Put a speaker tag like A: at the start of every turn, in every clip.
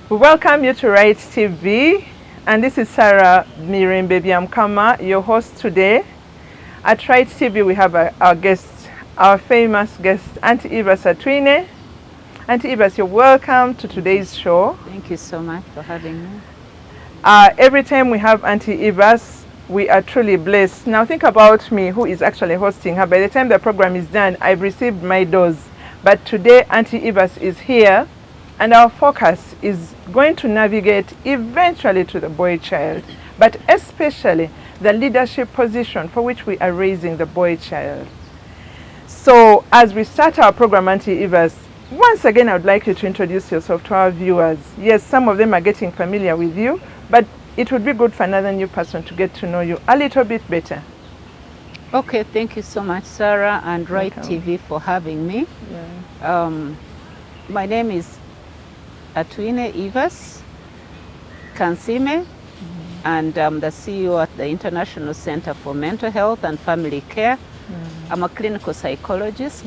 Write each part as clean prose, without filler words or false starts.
A: We welcome you to Rite TV, and this is Sarah Miriam Baby Amkama, your host today. At Rite TV, we have our guest, our famous guest, Auntie Evas Atwiine. Auntie Evas, you're welcome to today's show.
B: Thank you so much for having me.
A: Every time we have Auntie Evas, we are truly blessed. Now think about me, who is actually hosting her. By the time the program is done, I've received my dose. But today, Auntie Evas is here, and our focus is going to navigate eventually to the boy child, but especially the leadership position for which we are raising the boy child. So as we start our program, Auntie Evas, once again, I would like you to introduce yourself to our viewers. Yes, some of them are getting familiar with you, but it would be good for another new person to get to know you a little bit better.
B: Okay, thank you so much, Sarah and Rite TV for having me.
A: Yeah.
B: My name is Atwiine Evas Kansime, and I'm the CEO at the International Center for Mental Health and Family Care. I'm a clinical psychologist,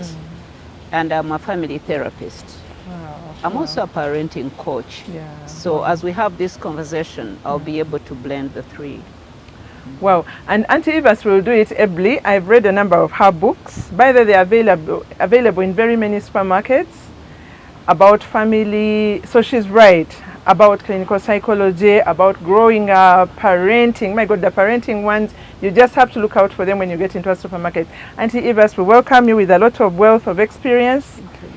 B: and I'm a family therapist.
A: Wow.
B: I'm also a parenting coach.
A: Yeah.
B: So as we have this conversation, I'll be able to blend the three.
A: Wow, and Auntie Evas will do it ably. I've read a number of her books. By the way, they're available in very many supermarkets about family. So she's right about clinical psychology, about growing up, parenting. My God, the parenting ones, you just have to look out for them when you get into a supermarket. Auntie Evas, we welcome you with a lot of wealth of experience.
B: Okay.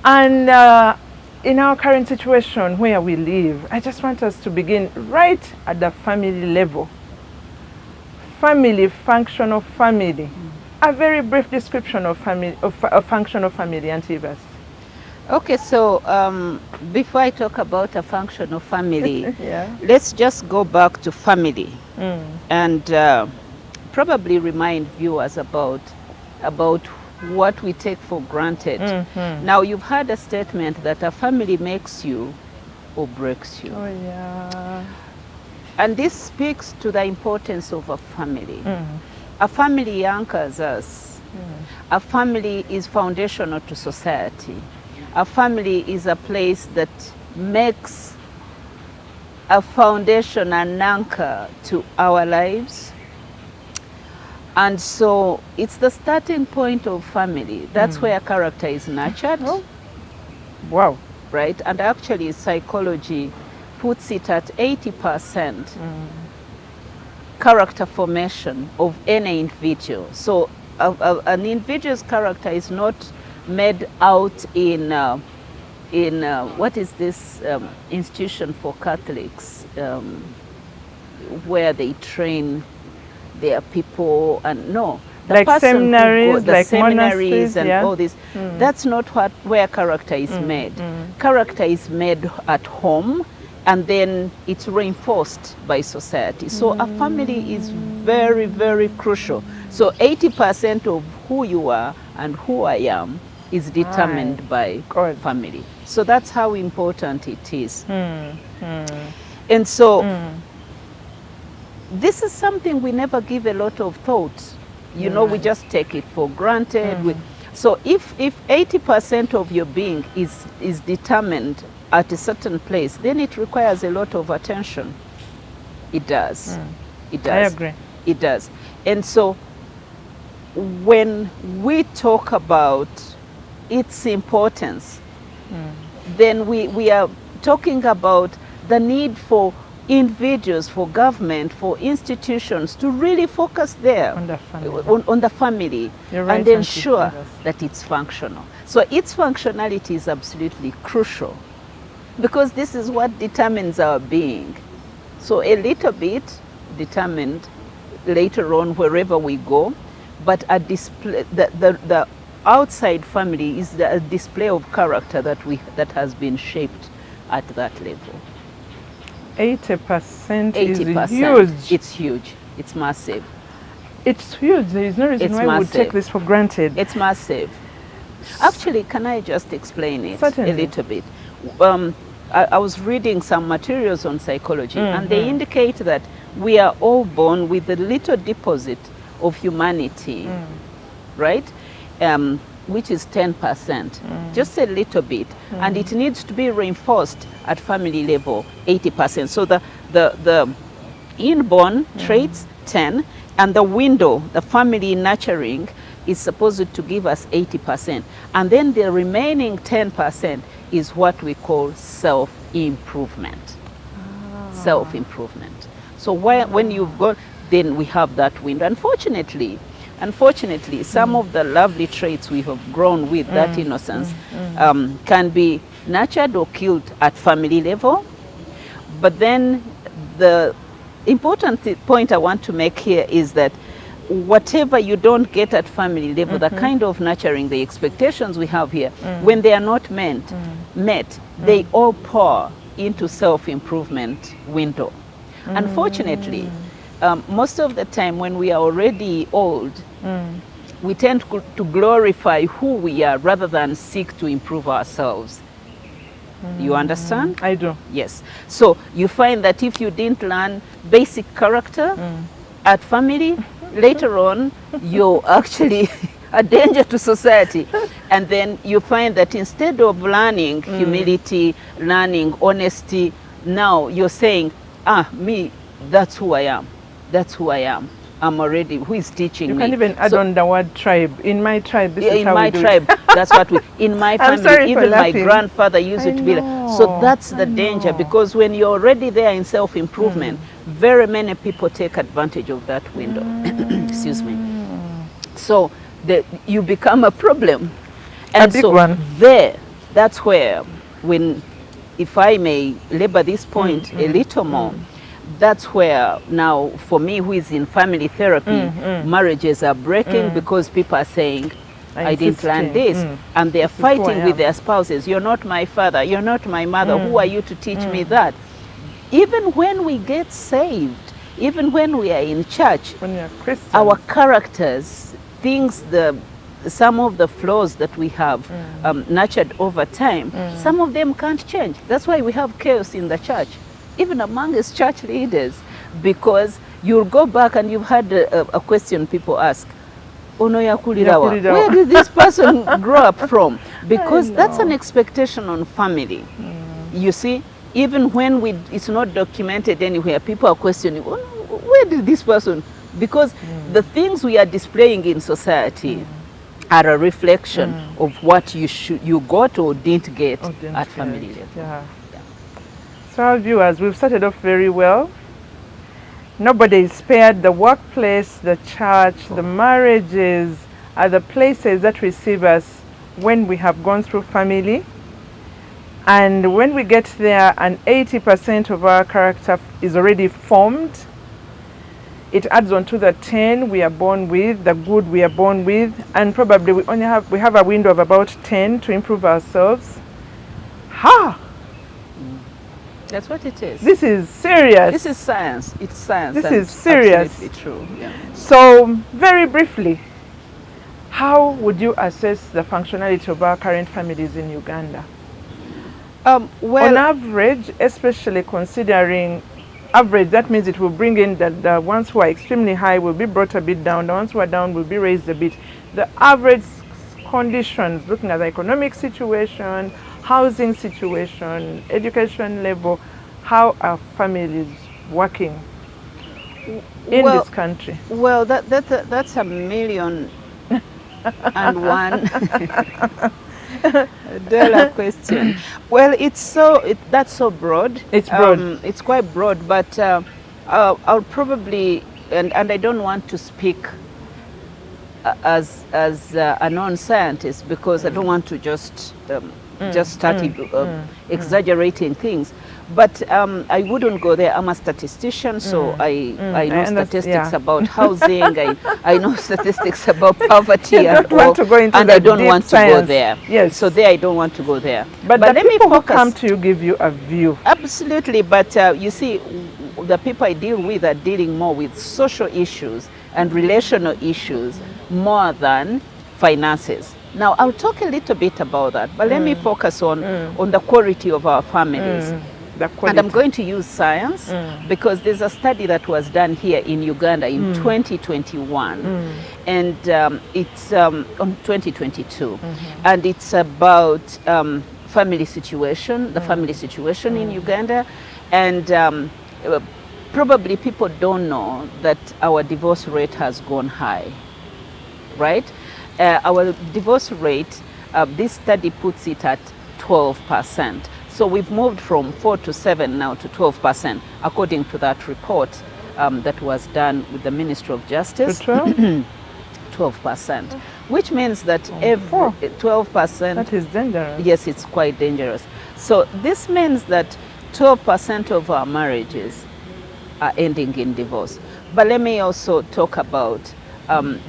A: And in our current situation where we live, I just want us to begin right at the family level. Family, function of family. A very brief description of family, of function of family, Auntie Evas.
B: Okay, so before I talk about a function of family,
A: Yeah.
B: let's just go back to family and probably remind viewers about what we take for granted. Now, you've heard a statement that a family makes you or breaks you.
A: Oh, yeah.
B: And this speaks to the importance of a family. A family anchors us. A family is foundational to society. A family is a place that makes a foundation, an anchor to our lives. And so it's the starting point of family. That's where character is nurtured.
A: Oh. Wow.
B: Right? And actually psychology puts it at 80% character formation of any individual. So an individual's character is not made out in what is this institution for Catholics where they train their people, and no, the
A: like
B: person
A: seminaries,
B: the
A: like
B: seminaries and
A: yeah.
B: all this. That's not where character is made. Character is made at home, and then it's reinforced by society. So a family is very, very crucial. So 80% of who you are and who I am is determined by family. So that's how important it is. And so this is something we never give a lot of thought. You know, we just take it for granted. So if 80% of your being is determined at a certain place, then it requires a lot of attention. It does. It does.
A: I agree.
B: It does. And so when we talk about its importance, then we are talking about the need for individuals, for government, for institutions to really focus there
A: On the family.
B: on the family,
A: You're right,
B: and ensure
A: Auntie Evas.
B: that it's functional. So its functionality is absolutely crucial, because this is what determines our being. So a little bit determined later on wherever we go, but a display, the outside family is a display of character that has been shaped at that level.
A: 80%
B: 80%.
A: is huge.
B: It's huge. It's massive.
A: It's huge. There is no reason
B: It's
A: why we would
B: massive.
A: take this for granted.
B: It's massive. Actually, can I just explain it
A: Certainly.
B: a little bit? I was reading some materials on psychology, and they indicate that we are all born with a little deposit of humanity, right? which is 10%, just a little bit, and it needs to be reinforced at family level, 80%. So the inborn traits, 10, and the window, the family nurturing, is supposed to give us 80%. And then the remaining 10% is what we call self-improvement. Self-improvement. So when you've got, then we have that window. Unfortunately, some of the lovely traits we have grown with, that innocence, can be nurtured or killed at family level. But then the important point I want to make here is that whatever you don't get at family level, the kind of nurturing, the expectations we have here, when they are not met, they all pour into self-improvement window. Unfortunately, most of the time when we are already old, we tend to glorify who we are rather than seek to improve ourselves. You understand?
A: I do.
B: Yes. So you find that if you didn't learn basic character at family, later on you're actually a danger to society. And then you find that instead of learning humility, learning honesty, now you're saying, me, that's who I am. That's who I am. I'm already, who is teaching me?
A: You can even add on the word tribe. In my tribe, this is how we do it.
B: In my tribe, that's what we, in my family, even my grandfather used it to be like. So that's the danger, because when you're already there in self-improvement, very many people take advantage of that window. Excuse me. So you become a problem. And
A: a big
B: so
A: one.
B: That's where, when, if I may labor this point a little more, that's where now, for me who is in family therapy, marriages are breaking because people are saying, I didn't learn this. And they're fighting with their spouses. You're not my father. You're not my mother. Who are you to teach me that? Even when we get saved, even when we are in church,
A: When you're Christian.
B: our characters, some of the flaws that we have nurtured over time, some of them can't change. That's why we have chaos in the church, even amongst church leaders, because you'll go back and you've had a question people ask, Ono yakulirawa. Where did this person grow up from? Because that's an expectation on family. You see, even when it's not documented anywhere, people are questioning, where did this person? Because the things we are displaying in society are a reflection of what you got or didn't get at family level.
A: Yeah. So our viewers, we've started off very well. Nobody is spared. The workplace, the church, the marriages are the places that receive us when we have gone through family. And when we get there and 80% of our character is already formed, it adds on to the 10 we are born with, the good we are born with, and probably we have a window of about 10 to improve ourselves.
B: That's what it is.
A: This is serious.
B: This is science. It's science.
A: This is serious.
B: Absolutely true. Yeah.
A: So, very briefly, how would you assess the functionality of our current families in Uganda?
B: Well,
A: on average, especially considering average, that means it will bring in that the ones who are extremely high will be brought a bit down, the ones who are down will be raised a bit. The average conditions, looking at the economic situation, housing situation, education level, how are families working in this country?
B: Well, that's a million and one dollar question. Well, that's so broad. It's broad. It's quite broad, but I'll probably, and I don't want to speak as a non-scientist, because I don't want to just start exaggerating things. But I wouldn't go there. I'm a statistician, so I know statistics about housing. I know statistics about poverty, and I don't want to go there.
A: Yes.
B: So there, I don't want to go there.
A: But the let people me focus. Who come to you give you a view.
B: Absolutely, but you see, the people I deal with are dealing more with social issues and relational issues more than finances. Now, I'll talk a little bit about that, but let me focus on the quality of our families.
A: The quality.
B: And I'm going to use science because there's a study that was done here in Uganda in 2021, and it's on 2022, and it's about family situation, the family situation in Uganda, and probably people don't know that our divorce rate has gone high, right? Our divorce rate, this study puts it at 12%. So we've moved from 4 to 7 now to 12%, according to that report that was done with the Ministry of Justice. 12%, which means that every 12%.
A: That is dangerous.
B: Yes, it's quite dangerous. So this means that 12% of our marriages are ending in divorce. But let me also talk about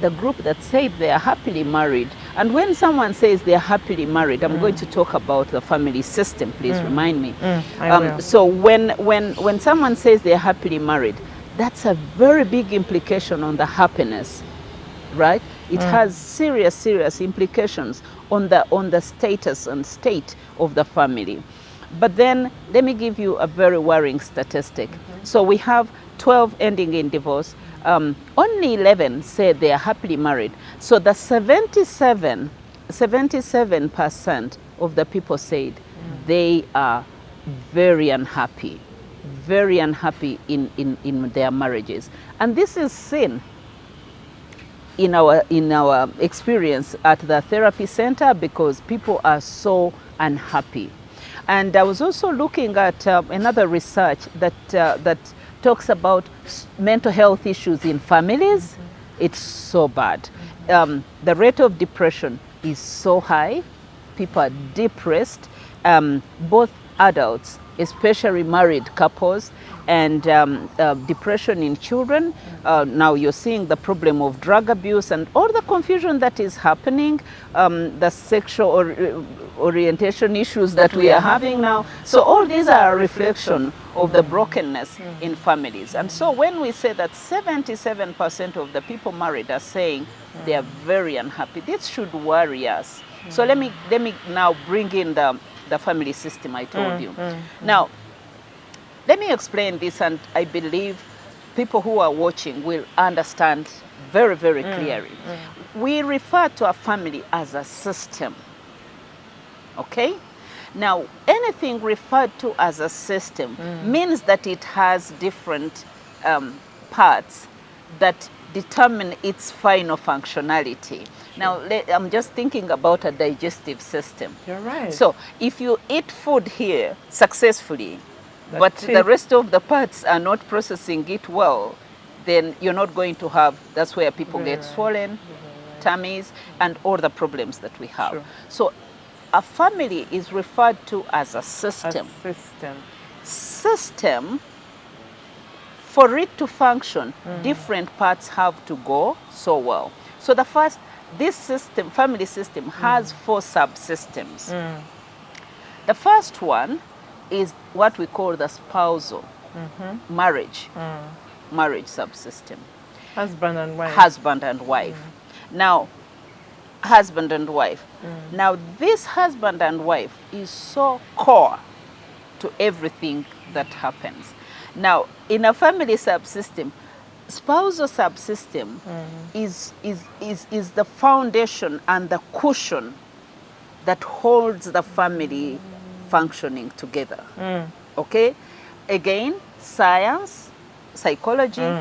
B: the group that say they are happily married. And when someone says they are happily married, I'm going to talk about the family system. Please remind me. So when someone says they are happily married, that's a very big implication on the happiness, right? It has serious implications on the status and state of the family. But then let me give you a very worrying statistic. So we have 12 ending in divorce. Only 11 say they are happily married. So the 77% of the people said they are very unhappy in their marriages. And this is seen in our experience at the therapy center because people are so unhappy. And I was also looking at another research that talks about mental health issues in families. It's so bad. The rate of depression is so high. People are depressed, both adults, especially married couples, and depression in children. Now you're seeing the problem of drug abuse and all the confusion that is happening, the sexual orientation issues that we are having now. So all these are a reflection of the brokenness in families. And so when we say that 77% of the people married are saying they are very unhappy, this should worry us. So let me now bring in the family system I told you. Now, let me explain this, and I believe people who are watching will understand very clearly. We refer to a family as a system, okay? Now, anything referred to as a system means that it has different parts that determine its final functionality. Now, I'm just thinking about a digestive system.
A: You're right.
B: So, if you eat food here successfully, but the rest of the parts are not processing it well, then you're not going to have, that's where people get swollen, tummies, and all the problems that we have.
A: Sure.
B: So, a family is referred to as a system. System, for it to function, different parts have to go so well. So the first, this system, family system, has 4 subsystems. The first one is what we call the spousal marriage subsystem.
A: Husband and wife.
B: Husband and wife. Now, husband and wife. Now, this husband and wife is so core to everything that happens. Now, in a family subsystem, spousal subsystem is the foundation and the cushion that holds the family functioning together. Okay? Again, science, psychology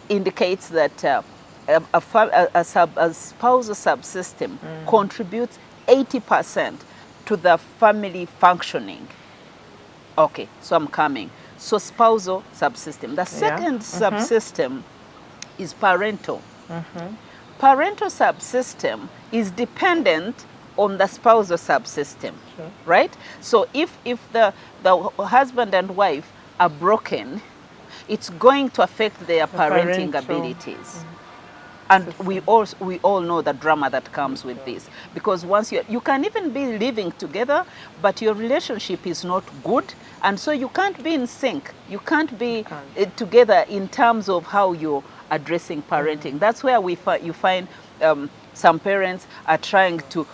B: indicates that a spousal subsystem contributes 80% to the family functioning. Okay, so I'm coming. So spousal subsystem. The second subsystem is parental. Parental subsystem is dependent on the spousal subsystem, right? So if the husband and wife are broken, it's going to affect their parenting abilities. And we all know the drama that comes with this, because once you can even be living together, but your relationship is not good, and so you can't be in sync. You can't be together in terms of how you're addressing parenting. That's where you find Some parents are trying to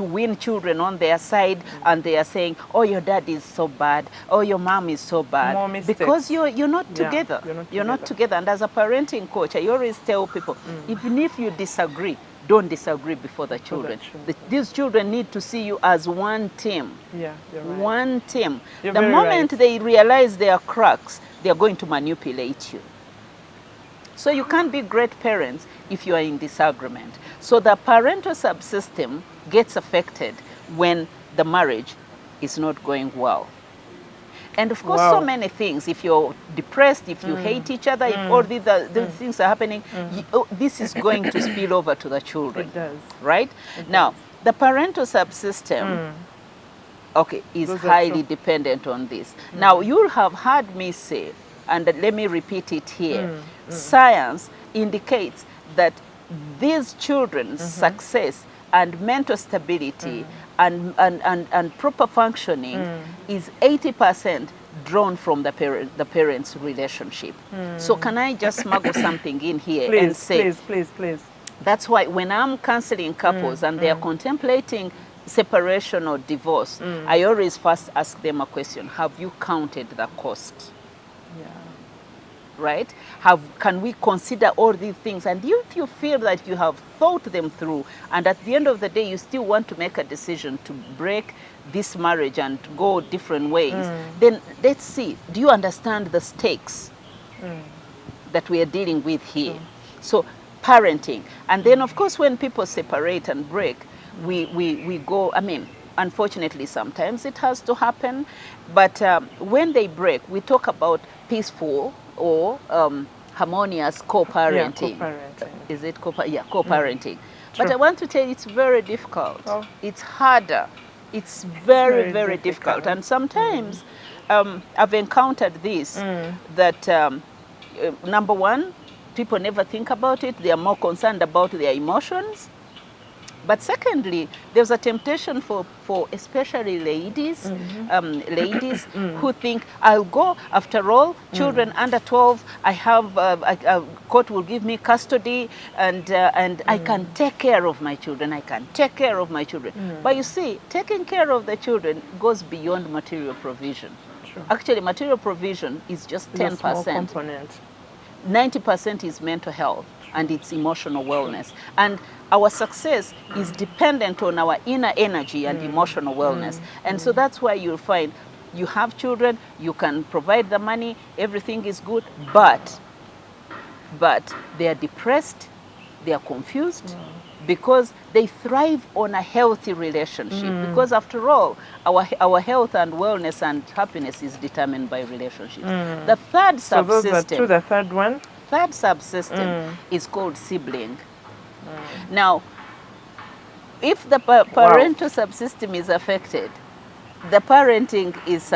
B: win children on their side, and they are saying, oh, your dad is so bad, oh, your mom is so bad.
A: More mistakes.
B: Because you're not together. You're not together. And as a parenting coach, I always tell people, even if you disagree, don't disagree before the children. These children need to see you as one team.
A: Yeah, you're right.
B: One team.
A: You're
B: the
A: very
B: moment
A: right.
B: they realize their cracks, they are going to manipulate you. So you can't be great parents if you are in disagreement. So the parental subsystem gets affected when the marriage is not going well. And of course, so many things. If you're depressed, if you hate each other, if all these things are happening, this is going to spill over to the children.
A: It does.
B: Right? Now, the parental subsystem, okay, is highly dependent on this. Now, you'll have heard me say, and let me repeat it here, science indicates that these children's success and mental stability and proper functioning is 80% drawn from the parents' relationship. So can I just smuggle something in here and say,
A: please.
B: That's why when I'm counseling couples and they are contemplating separation or divorce, I always first ask them a question: have you counted the cost?
A: Yeah.
B: Right? Can we consider all these things? And if you feel that you have thought them through, and at the end of the day you still want to make a decision to break this marriage and go different ways, then let's see, do you understand the stakes that we are dealing with here? So parenting. And then of course when people separate and break, we go, I mean, unfortunately sometimes it has to happen, but when they break, we talk about peaceful or harmonious co-parenting.
A: Yeah, co-parenting.
B: Is it co-parenting? But I want to tell you, it's very difficult. It's harder. It's very, very difficult. And sometimes I've encountered this, that number one, people never think about it. They are more concerned about their emotions. But secondly, there's a temptation for especially ladies, ladies who think, I'll go, after all, children under 12, I have, a court will give me custody, and I can take care of my children, I can take care of my children. But you see, taking care of the children goes beyond material provision.
A: Sure.
B: Actually, material provision is just 10%.
A: Small component.
B: 90% is mental health and its emotional wellness. And our success is dependent on our inner energy and emotional wellness. And so that's why you'll find you have children, you can provide the money, everything is good, but they are depressed, they are confused, because they thrive on a healthy relationship. Because after all, our health and wellness and happiness is determined by relationships. The third subsystem.
A: The third one?
B: Third subsystem is called sibling. Now, if the parental subsystem is affected, the parenting is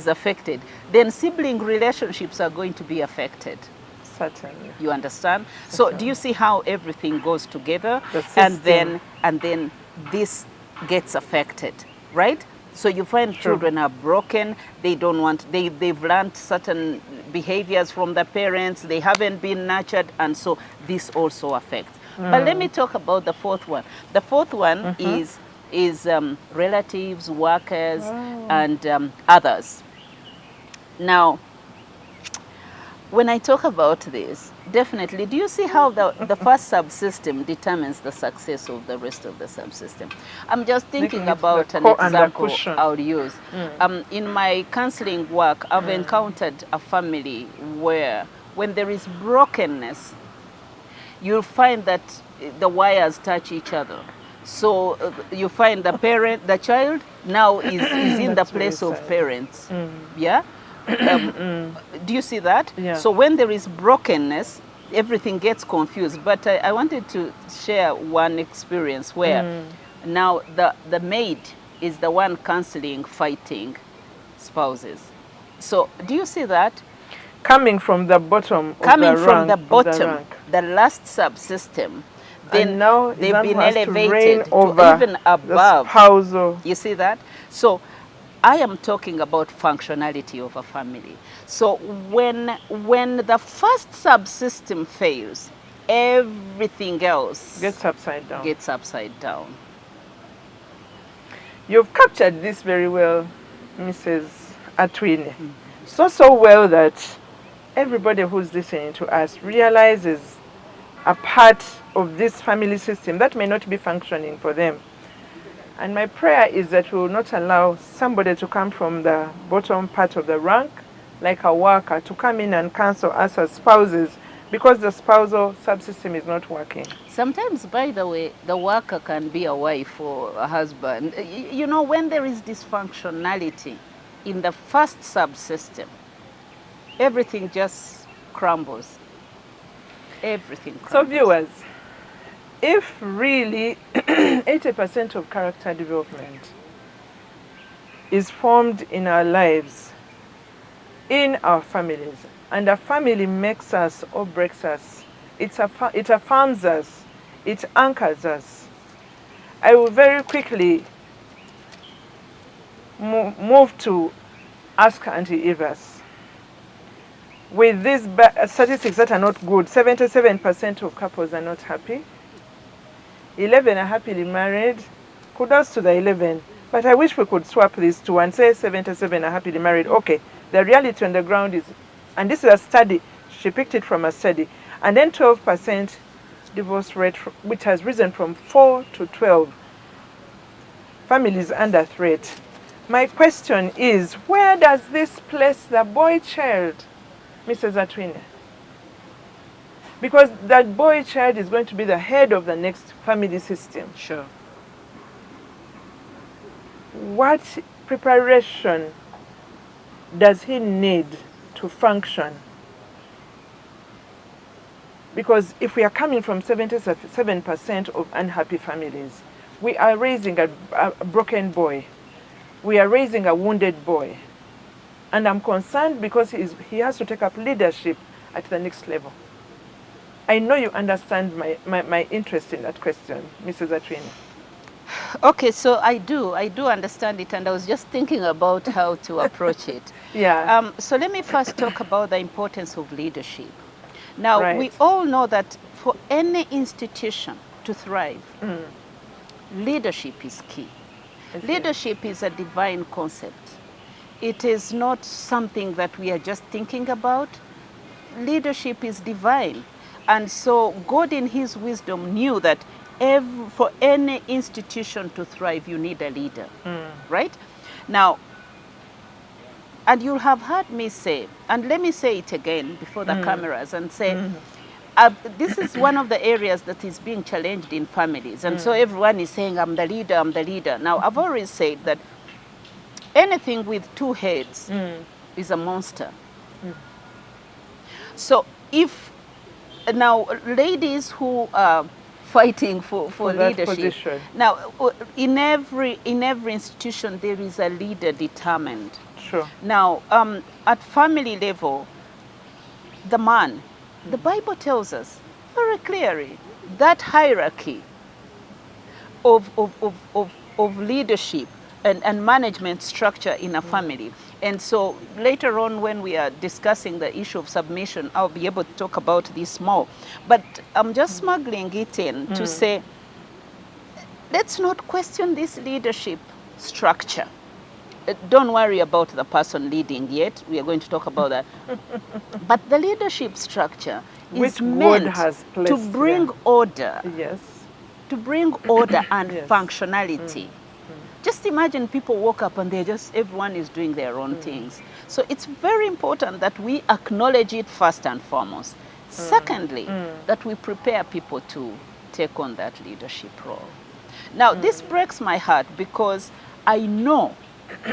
B: affected, then sibling relationships are going to be affected.
A: Certainly.
B: You understand? So do you see how everything goes together?
A: And
B: then this gets affected, right? So you find children are broken, they don't want, they've learned certain behaviors from the parents, they haven't been nurtured, and so this also affects. But let me talk about the fourth one. The fourth one is relatives, workers, and others. Now, when I talk about this, definitely, do you see how the first subsystem determines the success of the rest of the subsystem? I'm just thinking about an example I'll use. In my counseling work, I've encountered a family where when there is brokenness, you'll find that the wires touch each other. So you find the child now is in the place of parents. Yeah? Do you see that?
A: Yeah.
B: So when there is brokenness, everything gets confused. But I wanted to share one experience where now the maid is the one counseling fighting spouses. So do you see that?
A: Coming from the bottom
B: the last subsystem, then
A: now
B: they've been elevated to
A: over
B: even above. You see that? So I am talking about functionality of a family. So when the first subsystem fails, everything else
A: Gets upside down.
B: gets upside down.
A: You've captured this very well, Mrs. Atwiine. So well that everybody who's listening to us realizes a part of this family system that may not be functioning for them. And my prayer is that we will not allow somebody to come from the bottom part of the rank, like a worker, to come in and cancel us as spouses because the spousal subsystem is not working.
B: Sometimes, by the way, the worker can be a wife or a husband. You know, when there is dysfunctionality in the first subsystem, everything just crumbles. Everything crumbles.
A: So viewers, if really 80% of character development is formed in our lives, in our families, and a family makes us or breaks us, it affirms us, it anchors us, I will very quickly move to ask Auntie Evas. With these statistics that are not good, 77% of couples are not happy. 11 are happily married. Kudos to the 11. But I wish we could swap these two and say 77 are happily married. Okay, the reality on the ground is, and this is a study, she picked it from a study, and then 12% divorce rate, which has risen from 4 to 12. Families under threat. My question is, where does this place the boy child, Mrs. Atwiine? Because that boy child is going to be the head of the next family system.
B: Sure.
A: What preparation does he need to function? Because if we are coming from 77% of unhappy families, we are raising a broken boy. We are raising a wounded boy. And I'm concerned because he has to take up leadership at the next level. I know you understand my interest in that question, Mrs. Atwiine.
B: Okay, so I do understand it, and I was just thinking about how to approach it.
A: Yeah.
B: So let me first talk about the importance of leadership. Now,
A: Right.
B: we all know that for any institution to thrive, leadership is key.
A: Okay.
B: Leadership is a divine concept. It is not something that we are just thinking about. Leadership is divine. And so God in his wisdom knew that for any institution to thrive, you need a leader, right? Now, and you'll have heard me say, and let me say it again before the cameras and say, this is one of the areas that is being challenged in families. And so everyone is saying, I'm the leader, I'm the leader. Now, I've always said that anything with two heads is a monster. So if, now, ladies who are fighting for leadership.
A: Position.
B: Now, in every institution, there is a leader determined.
A: Sure.
B: Now, at family level, the man, the Bible tells us very clearly that hierarchy of leadership and management structure in a family. And so later on, when we are discussing the issue of submission, I'll be able to talk about this more. But I'm just smuggling it in to say, let's not question this leadership structure. Don't worry about the person leading yet. We are going to talk about that. But the leadership structure is meant to bring order.
A: Yes.
B: To bring order and
A: Yes.
B: functionality. Just imagine people woke up and everyone is doing their own things. So it's very important that we acknowledge it first and foremost. Secondly, that we prepare people to take on that leadership role. Now, this breaks my heart because I know,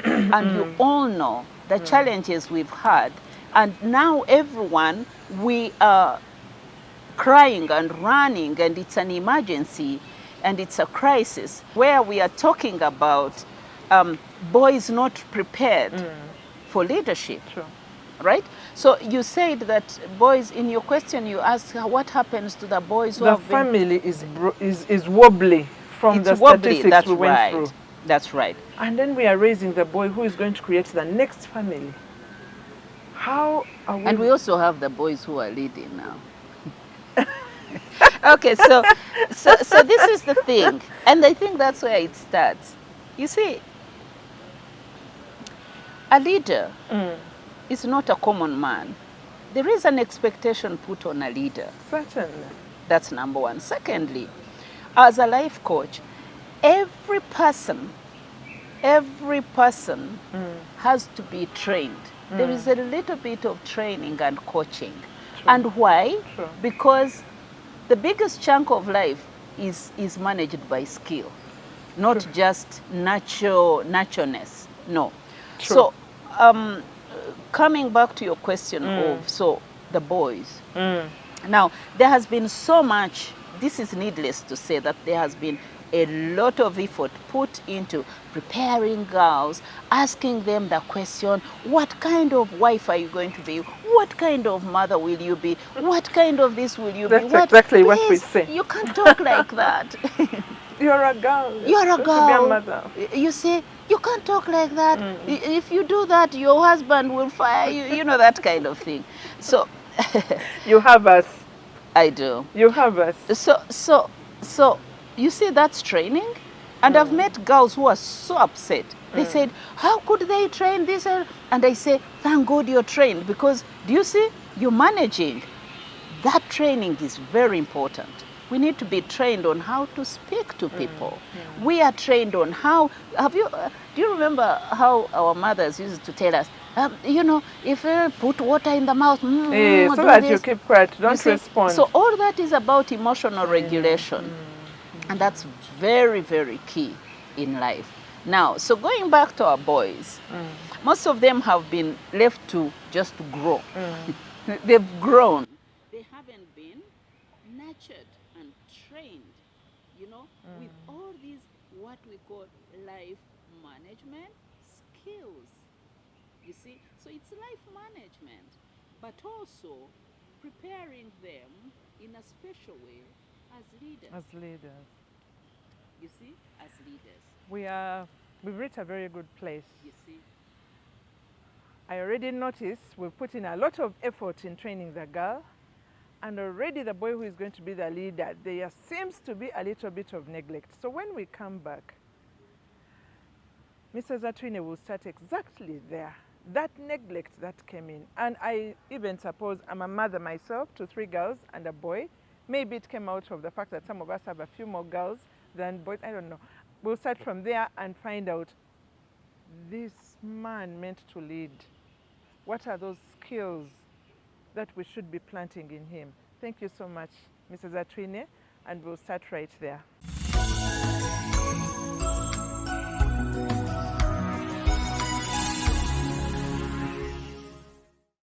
B: and you all know, the challenges we've had. And now everyone, we are crying and running, and it's an emergency. And it's a crisis where we are talking about boys not prepared for leadership,
A: Sure.
B: right? So you said that boys, in your question you asked what happens to the boys who
A: The
B: have been...
A: family is wobbly from
B: It's
A: the
B: wobbly,
A: statistics
B: that's
A: we went
B: right.
A: through.
B: That's right.
A: And then we are raising the boy who is going to create the next family. How are we...
B: And we also have the boys who are leading now. Okay, so this is the thing, and I think that's where it starts. You see, a leader is not a common man. There is an expectation put on a leader.
A: Certainly.
B: That's number one. Secondly, as a life coach, every person has to be trained. There is a little bit of training and coaching. True. And why? True. Because the biggest chunk of life is managed by skill, not True. Just naturalness. No. True. So coming back to your question of the boys. Now, there has been so much, this is needless to say, that there has been a lot of effort put into preparing girls, asking them the question, what kind of wife are you going to be? What kind of mother will you be? What kind of this will you be?
A: That's exactly what we say.
B: You can't talk like that.
A: You're a girl.
B: You're a girl.
A: To be a mother.
B: You see, you can't talk like that. If you do that, your husband will fire you, you know, that kind of thing. So
A: you have us.
B: I do.
A: You have us.
B: So you see, that's training. And I've met girls who are so upset. They said, how could they train this? And I say, thank God you're trained, because do you see, you're managing. That training is very important. We need to be trained on how to speak to people. We are trained on how, do you remember how our mothers used to tell us, you know, if you put water in the mouth, so
A: that you keep quiet, don't respond.
B: So all that is about emotional regulation. And that's very, very key in life. Now, so going back to our boys, most of them have been left to just grow. They've grown. They haven't been nurtured and trained, you know, with all these what we call life management skills. You see, so it's life management, but also preparing them in a special way as leaders.
A: As leaders.
B: You see, as leaders.
A: We've reached a very good place.
B: You see.
A: I already noticed we've put in a lot of effort in training the girl, and already the boy who is going to be the leader, there seems to be a little bit of neglect. So when we come back, Mrs. Atwiine will start exactly there. That neglect that came in. And I even suppose I'm a mother myself to 3 girls and a boy. Maybe it came out of the fact that some of us have a few more girls than boys. I don't know. We'll start from there and find out, this man meant to lead. What are those skills that we should be planting in him? Thank you so much, Mrs. Atwiine, and we'll start right there.